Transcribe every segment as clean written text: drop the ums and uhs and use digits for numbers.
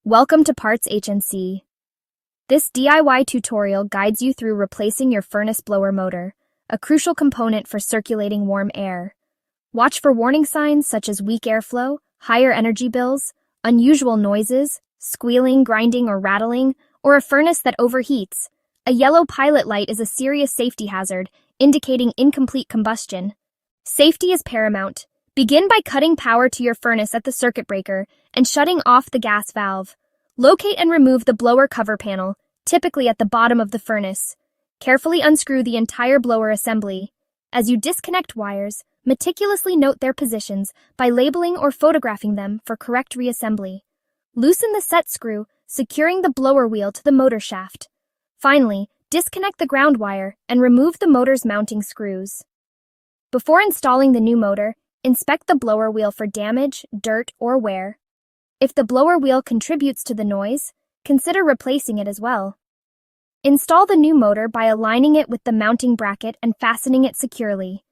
Welcome to PartsHnC. This DIY tutorial guides you through replacing your furnace blower motor, a crucial component for circulating warm air. Watch for warning signs such as weak airflow, higher energy bills, unusual noises, squealing, grinding, or rattling, or a furnace that overheats. A yellow pilot light is a serious safety hazard, indicating incomplete combustion. Safety is paramount. Begin by cutting power to your furnace at the circuit breaker and shutting off the gas valve. Locate and remove the blower cover panel, typically at the bottom of the furnace. Carefully unscrew the entire blower assembly. As you disconnect wires, meticulously note their positions by labeling or photographing them for correct reassembly. Loosen the set screw, securing the blower wheel to the motor shaft. Finally, disconnect the ground wire and remove the motor's mounting screws. Before installing the new motor, inspect the blower wheel for damage, dirt, or wear. If the blower wheel contributes to the noise, consider replacing it as well. Install the new motor by aligning it with the mounting bracket and fastening it securely.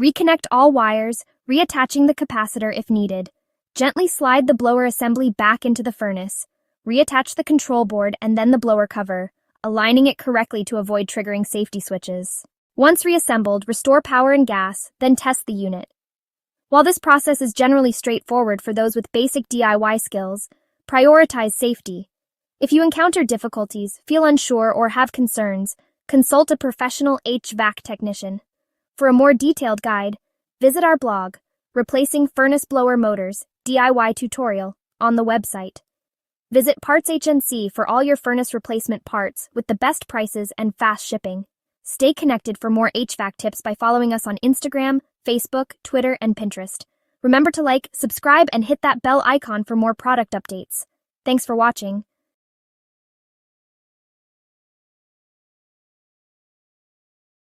Reconnect all wires, reattaching the capacitor if needed. Gently slide the blower assembly back into the furnace. Reattach the control board and then the blower cover, aligning it correctly to avoid triggering safety switches. Once reassembled, restore power and gas, then test the unit. While this process is generally straightforward for those with basic DIY skills, prioritize safety. If you encounter difficulties, feel unsure, or have concerns, consult a professional HVAC technician. For a more detailed guide, visit our blog, Replacing Furnace Blower Motors, DIY Tutorial, on the website. Visit PartsHnC for all your furnace replacement parts with the best prices and fast shipping. Stay connected for more HVAC tips by following us on Instagram, Facebook, Twitter, and Pinterest. Remember to like, subscribe, and hit that bell icon for more product updates. Thanks for watching.